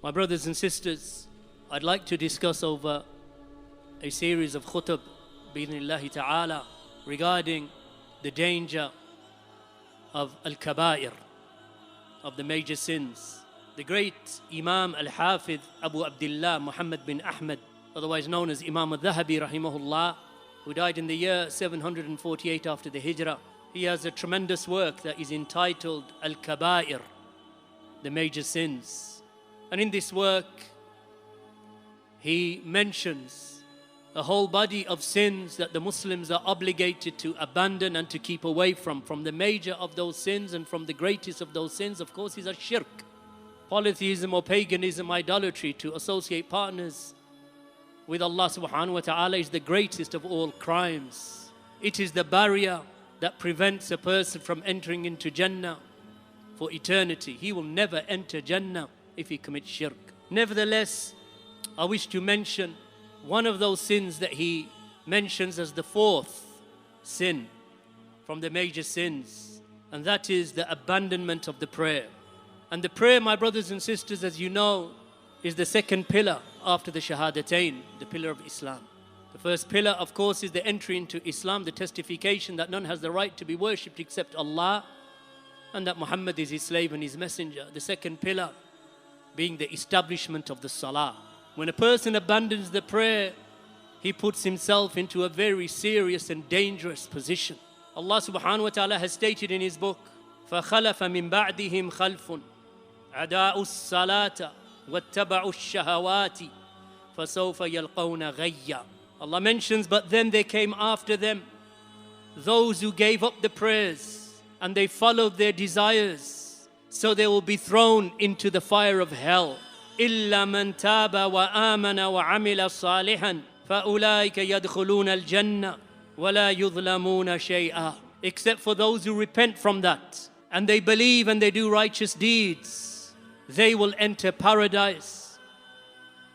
My brothers and sisters, I'd like to discuss over a series of khutb, bi-idhnillahi ta'ala, regarding the danger of al-kaba'ir, of the major sins. The great Imam al-Hafidh Abu Abdullah Muhammad bin Ahmad, otherwise known as Imam al-Dhahabi rahimahullah, who died in the year 748 after the Hijrah. He has a tremendous work that is entitled Al-Kaba'ir, the major sins. And in this work, he mentions a whole body of sins that the Muslims are obligated to abandon and to keep away from. From the major of those sins and from the greatest of those sins, of course, is a shirk. Polytheism or paganism, idolatry, to associate partners with Allah subhanahu wa ta'ala is the greatest of all crimes. It is the barrier that prevents a person from entering into Jannah for eternity. He will never enter Jannah if he commits shirk. Nevertheless, I wish to mention one of those sins that he mentions as the fourth sin from the major sins, and that is the abandonment of the prayer. And the prayer, my brothers and sisters, as you know, is the second pillar after the Shahadatain, the pillar of Islam. The first pillar, of course, is the entry into Islam, the testification that none has the right to be worshipped except Allah, and that Muhammad is his slave and his messenger. The second pillar being the establishment of the salah. When a person abandons the prayer, he puts himself into a very serious and dangerous position. Allah subhanahu wa ta'ala has stated in his book, فَخَلَفَ مِن بَعْدِهِمْ خَلْفٌ عَدَاءُ الصَّلَاةَ وَاتَّبَعُوا الشَّهَوَاتِ فَسَوْفَ يَلْقَوْنَ غَيًّا. Allah mentions, but then there came after them those who gave up the prayers and they followed their desires, so they will be thrown into the fire of hell. إِلَّا مَنْ تَابَ وَآمَنَ وَعَمِلَ صَالِحًا فَأُولَٰئِكَ يَدْخُلُونَ الْجَنَّةَ وَلَا يُظْلَمُونَ شَيْئًا. Except for those who repent from that and they believe and they do righteous deeds, they will enter paradise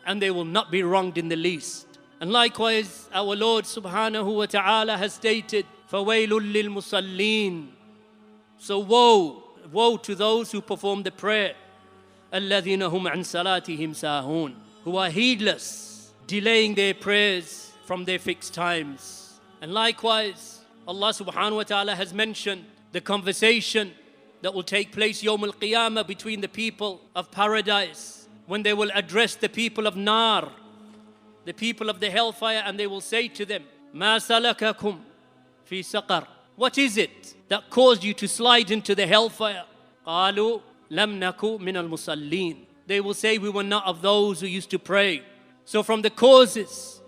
and they will not be wronged in the least. And likewise, our Lord subhanahu wa ta'ala has stated, فَوَيْلٌ لِلْمُصَلِّينَ. So woe to those who perform the prayer, الَّذِينَ هُمْ عَنْ صَلَاتِهِمْ سَاهُونَ, who are heedless, delaying their prayers from their fixed times. And likewise, Allah subhanahu wa ta'ala has mentioned the conversation that will take place Yawm al-Qiyamah between the people of paradise, when they will address the people of Nar, the people of the hellfire, and they will say to them, مَا سَلَكَكُمْ فِي سَقَرٍ. What is it that caused you to slide into the hellfire? قَالُوا لَمْ نَكُ مِنَ الْمُصَلِّينَ. They will say, we were not of those who used to pray. So from the causes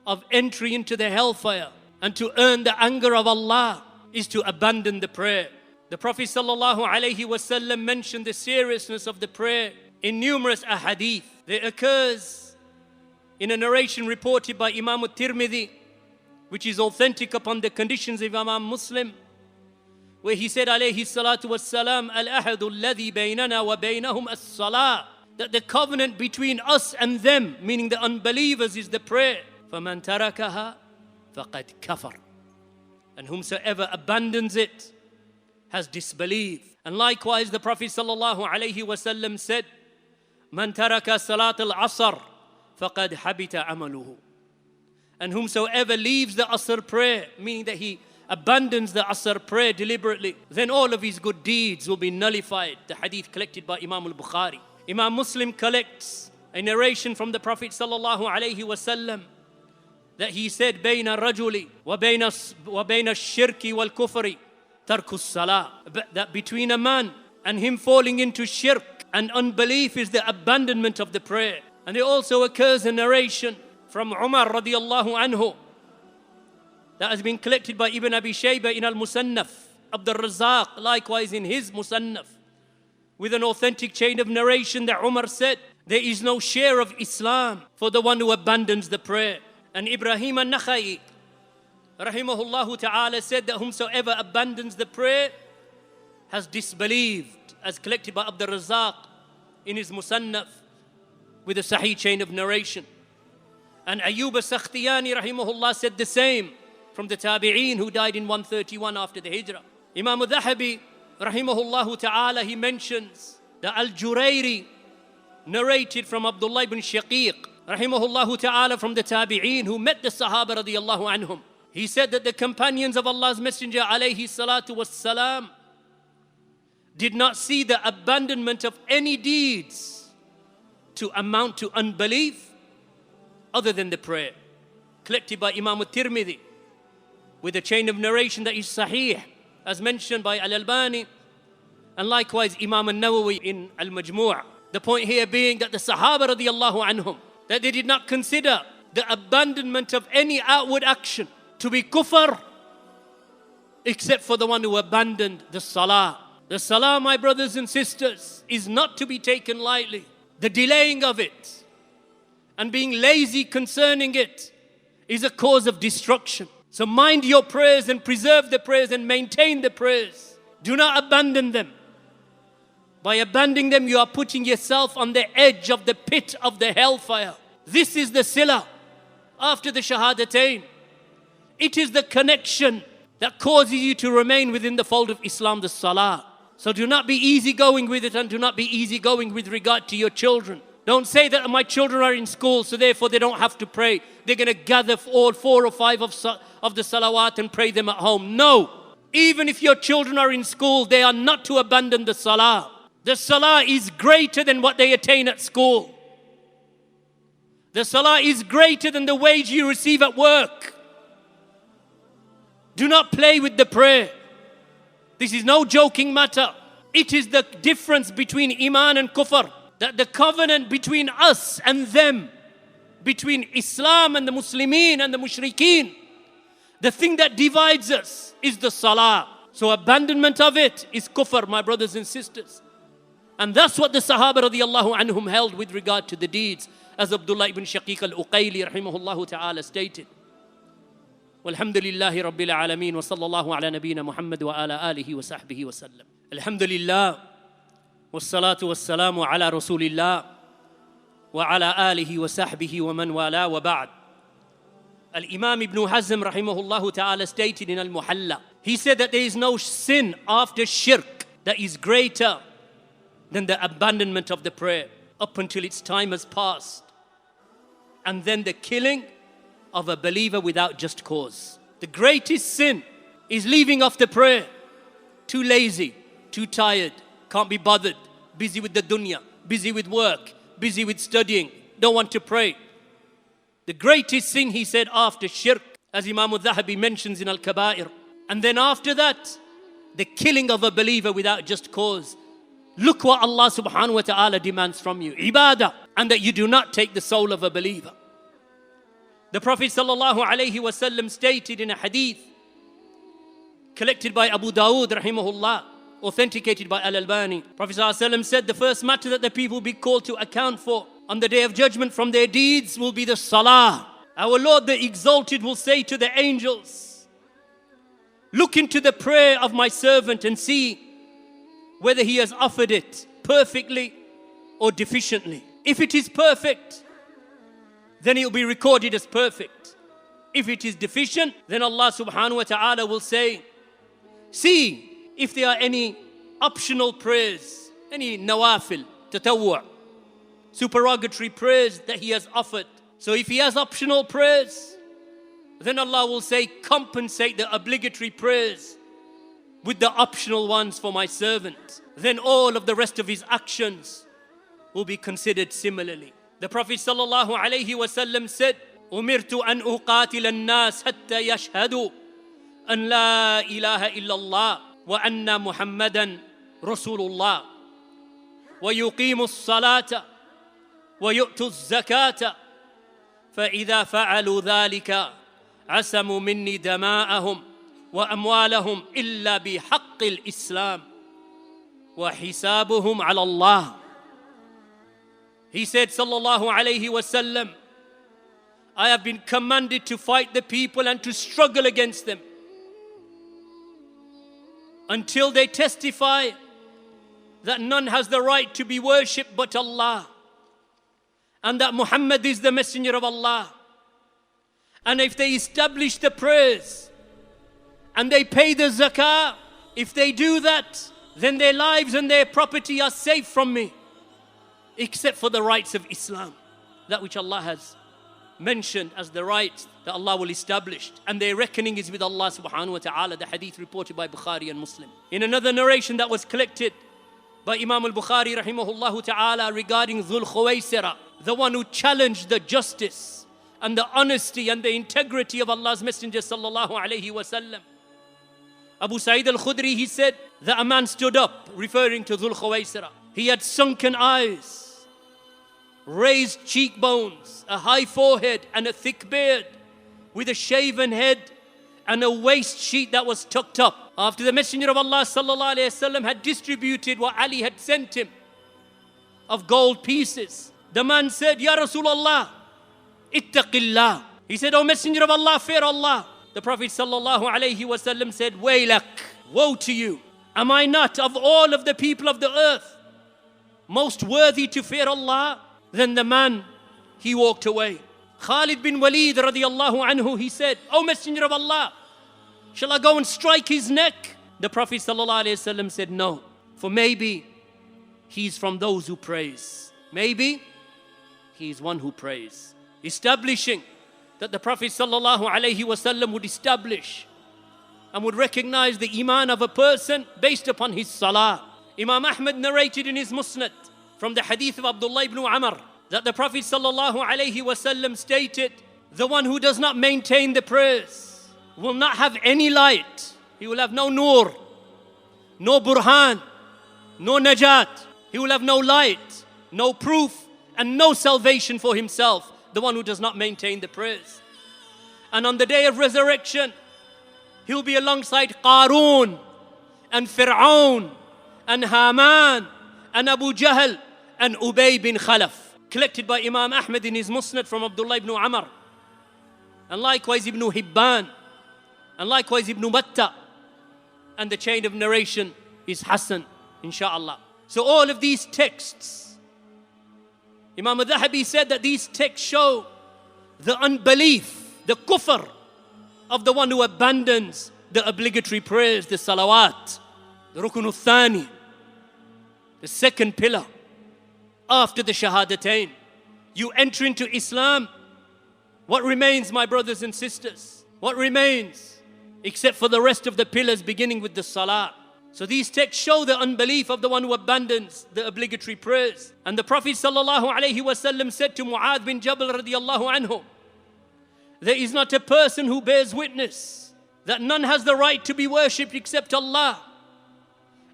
of entry into the hellfire and to earn the anger of Allah is to abandon the prayer. The Prophet sallallahu, alayhi, mentioned the seriousness of the prayer in numerous ahadith. There occurs in a narration reported by Imam al-Tirmidhi, which is authentic upon the conditions of Imam Muslim, where he said, alayhi salatu wa-sallam, al-ahadu alladhi baynana wa baynahum as-salah, that the covenant between us and them, meaning the unbelievers, is the prayer. فَمَنْ تَرَكَهَا فَقَدْ كَفَرَ. And whomsoever abandons it has disbelieved. And likewise, the Prophet sallallahu alayhi wa sallam said, مَنْ تَرَكَ صَلَاةَ الْعَصْرِ فَقَدْ حَبِتَ عَمَلُهُ. And whomsoever leaves the Asr prayer, meaning that he abandons the Asr prayer deliberately, then all of his good deeds will be nullified. The hadith collected by Imam al-Bukhari. Imam Muslim collects a narration from the Prophet sallallahu alayhi wasallam that he said, بَيْنَ الرَّجُلِ وَبَيْنَ الشِّرْكِ وَالْكُفْرِ تَرْكُ الصَّلَاةِ. That between a man and him falling into shirk and unbelief is the abandonment of the prayer. And there also occurs a narration from Umar radiallahu anhu that has been collected by Ibn Abi Shayba in Al-Musannaf, Abdul Razzaq likewise in his Musannaf, with an authentic chain of narration that Umar said, there is no share of Islam for the one who abandons the prayer. And Ibrahim al-Nakhai rahimahullah ta'ala said that whomsoever abandons the prayer has disbelieved, as collected by Abdul Razzaq in his Musannaf with a sahih chain of narration. And Ayyub al-Sakhtiyani rahimahullah said the same from the Tabi'een who died in 131 after the Hijrah. Imam al-Dhahabi rahimahullah ta'ala, he mentions that Al-Jurayri narrated from Abdullah ibn Shaqiq, rahimahullah ta'ala, from the Tabi'een who met the Sahaba radiyallahu anhum. He said that the companions of Allah's Messenger, alayhi salatu wa-sallam, did not see the abandonment of any deeds to amount to unbelief other than the prayer. Collected by Imam al-Tirmidhi with a chain of narration that is sahih, as mentioned by Al-Albani, and likewise Imam al-Nawawi in Al-Majmu'. The point here being that the Sahaba radiyallahu anhum, that they did not consider the abandonment of any outward action to be kufr, except for the one who abandoned the salah. The salah, my brothers and sisters, is not to be taken lightly. The delaying of it and being lazy concerning it is a cause of destruction. So mind your prayers and preserve the prayers and maintain the prayers. Do not abandon them. By abandoning them, you are putting yourself on the edge of the pit of the hellfire. This is the sila after the shahadatain. It is the connection that causes you to remain within the fold of Islam, the salah. So do not be easygoing with it, and do not be easygoing with regard to your children. Don't say that my children are in school, so therefore they don't have to pray. They're going to gather all 4 or 5 of the salawat and pray them at home. No. Even if your children are in school, they are not to abandon the salah. The salah is greater than what they attain at school. The salah is greater than the wage you receive at work. Do not play with the prayer. This is no joking matter. It is the difference between iman and kufr. That the covenant between us and them, between Islam and the Muslimin and the Mushrikeen, the thing that divides us is the salah. So abandonment of it is kufr, my brothers and sisters. And that's what the Sahaba radiyallahu anhum held with regard to the deeds, as Abdullah ibn Shaqiq al-Uqayli rahimahullah ta'ala stated. Walhamdulillahi rabbil alameen wa sallallahu ala nabiyyina Muhammad wa ala alihi wa sahbihi wa sallam. Alhamdulillah wa salatu wa salamu ala rasulillah wa ala alihi wa sahbihi wa man wala wa ba'd. Al-Imam Ibn Hazm rahimahullah ta'ala stated in Al-Muhalla, he said that there is no sin after shirk that is greater than the abandonment of the prayer up until its time has passed, and then the killing of a believer without just cause. The greatest sin is leaving off the prayer. Too lazy, too tired, can't be bothered, busy with the dunya, busy with work, busy with studying, don't want to pray. The greatest sin, he said, after shirk, as Imam al-Dhahabi mentions in Al-Kaba'ir. And then after that, the killing of a believer without just cause. Look what Allah subhanahu wa ta'ala demands from you, ibadah, and that you do not take the soul of a believer. The Prophet sallallahu alayhi wa sallam stated in a hadith collected by Abu Dawood rahimahullah, authenticated by Al-Albani. Prophet sallallahu alayhi wa sallam said the first matter that the people will be called to account for on the day of judgment from their deeds will be the salah. Our Lord the Exalted will say to the angels, look into the prayer of my servant and see whether he has offered it perfectly or deficiently. If it is perfect, then it will be recorded as perfect. If it is deficient, then Allah subhanahu wa ta'ala will say, see if there are any optional prayers, any nawafil, tatawwu', supererogatory prayers that he has offered. So if he has optional prayers, then Allah will say, compensate the obligatory prayers with the optional ones for my servant. Then all of the rest of his actions will be considered similarly. The Prophet sallallahu alayhi wa sallam said, umirtu an uqatil an-nas hatta yashhadu an la ilaha illallah wa anna Muhammadan Rasulullah wa yuqimu as-salata wa yu'tu az-zakata fa idha fa'alu dhalika asamu minni dama'ahum wa amwalahum illa bihaqqi al-islam wa hisabuhum ala Allah. He said, sallallahu alayhi wa sallam, I have been commanded to fight the people and to struggle against them until they testify that none has the right to be worshipped but Allah, and that Muhammad is the messenger of Allah. And if they establish the prayers and they pay the zakah, if they do that, then their lives and their property are safe from me. except for the rights of Islam, that which Allah has mentioned as the rights that Allah will establish, and their reckoning is with Allah subhanahu wa ta'ala. The hadith reported by Bukhari and Muslim. In another narration that was collected by Imam al-Bukhari rahimahullah ta'ala regarding Dhul Khuwaysira, the one who challenged the justice and the honesty and the integrity of Allah's Messenger sallallahu alayhi wa sallam. Abu Sa'id al-Khudri, he said that a man stood up, referring to Dhul Khuwaysira. He had sunken eyes, raised cheekbones, a high forehead and a thick beard, with a shaven head and a waist sheet that was tucked up. After the Messenger of Allah sallallahu alayhi wasallam had distributed what Ali had sent him of gold pieces, the man said, Ya Rasulullah, ittaqillah. He said, O Messenger of Allah, fear Allah. The Prophet sallallahu alayhi wasallam said, Waylak, woe to you. Am I not of all of the people of the earth most worthy to fear Allah? Then the man, he walked away. Khalid bin Walid radiyallahu anhu, he said, O Messenger of Allah, shall I go and strike his neck? The Prophet sallallahu alayhi wasallam said, no, for maybe he's from those who praise. Maybe he's one who prays. Establishing that the Prophet sallallahu alayhi wasallam would establish and would recognize the iman of a person based upon his salah. Imam Ahmad narrated in his Musnad from the hadith of Abdullah ibn Umar that the Prophet sallallahu alayhi wasallam stated, the one who does not maintain the prayers will not have any light. He will have no nur, no burhan, no najat. He will have no light, no proof, and no salvation for himself, the one who does not maintain the prayers. And on the day of resurrection, he will be alongside Qarun and Fir'aun and Haman and Abu Jahl and Ubay bin Khalaf. Collected by Imam Ahmad in his Musnad from Abdullah ibn Umar. And likewise Ibn Hibban. And likewise Ibn Battah. And the chain of narration is Hasan, inshaAllah. So all of these texts, Imam al-Dhahabi said that these texts show the unbelief, the kufr of the one who abandons the obligatory prayers, the salawat, the rukun al-thani, the second pillar after the shahadatain. You enter into Islam. What remains, my brothers and sisters? What remains except for the rest of the pillars beginning with the salah? So these texts show the unbelief of the one who abandons the obligatory prayers. And the Prophet sallallahu alayhi wasallam said to Mu'adh bin Jabal radiyallahu anhu, there is not a person who bears witness that none has the right to be worshipped except Allah,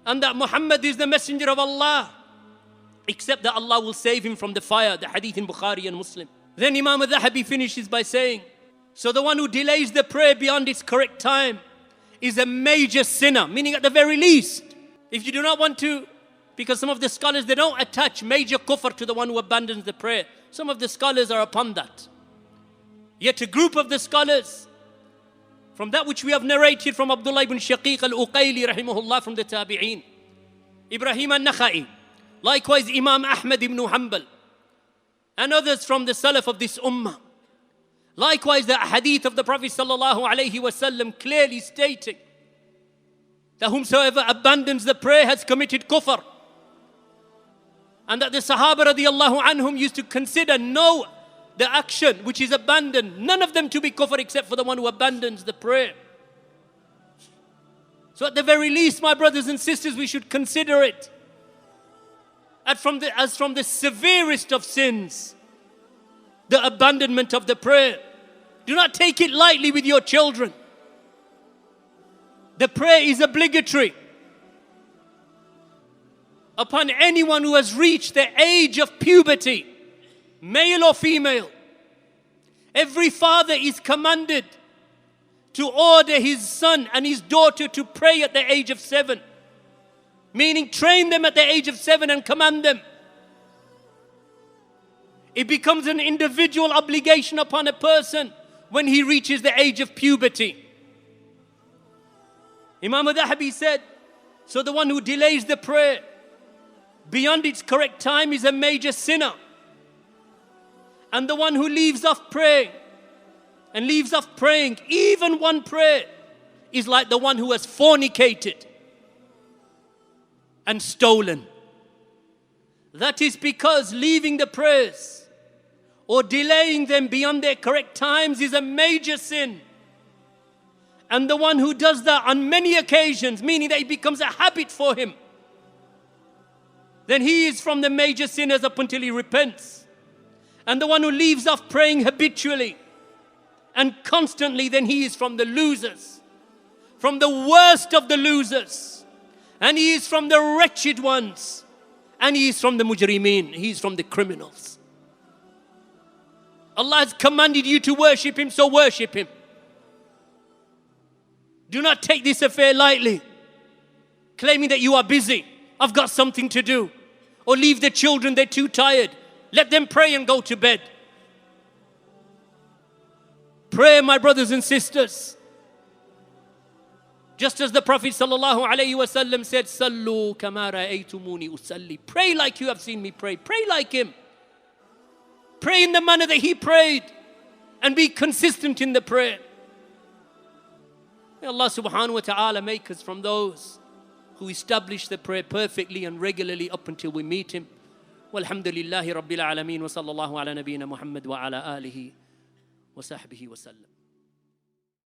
and that Muhammad is the messenger of Allah, except that Allah will save him from the fire. The hadith in Bukhari and Muslim. Then Imam al-Dhahabi finishes by saying, so the one who delays the prayer beyond its correct time is a major sinner, meaning at the very least, if you do not want to, because some of the scholars, they don't attach major kufr to the one who abandons the prayer. Some of the scholars are upon that. Yet a group of the scholars, from that which we have narrated from Abdullah ibn Shaqiq al-Uqayli rahimahullah from the Tabi'een, Ibrahim al-Nakhai, likewise Imam Ahmad ibn Hanbal, and others from the Salaf of this ummah. Likewise the hadith of the Prophet sallallahu alayhi wasallam clearly stating that whomsoever abandons the prayer has committed kufr. And that the Sahaba radiyallahu anhum used to consider the action which is abandoned, none of them to be kufr except for the one who abandons the prayer. So at the very least, my brothers and sisters, we should consider it as from the severest of sins, the abandonment of the prayer. Do not take it lightly with your children. The prayer is obligatory upon anyone who has reached the age of puberty, male or female. Every father is commanded to order his son and his daughter to pray at the age of 7. Meaning train them at the age of 7 and command them. It becomes an individual obligation upon a person when he reaches the age of puberty. Imam al-Dhahabi said, so the one who delays the prayer beyond its correct time is a major sinner. And the one who leaves off praying and leaves off praying, even one prayer, is like the one who has fornicated and stolen. That is because leaving the prayers or delaying them beyond their correct times is a major sin. And the one who does that on many occasions, meaning that it becomes a habit for him, then he is from the major sinners up until he repents. And the one who leaves off praying habitually and constantly, then he is from the losers, from the worst of the losers. And he is from the wretched ones. And he is from the mujrimeen, he is from the criminals. Allah has commanded you to worship Him, so worship Him. Do not take this affair lightly, claiming that you are busy. I've got something to do. Or leave the children, they're too tired. Let them pray and go to bed. Pray, my brothers and sisters. Just as the Prophet sallallahu, alayhi, said, sallu kama ra'aytumuni usalli. Pray like you have seen me pray. Pray like him. Pray in the manner that he prayed. And be consistent in the prayer. May Allah subhanahu wa ta'ala make us from those who establish the prayer perfectly and regularly up until we meet Him. Walhamdulillahi rabbil alameen wa sallallahu ala nabiyyina Muhammad wa ala alihi wa sahbihi wa sallam.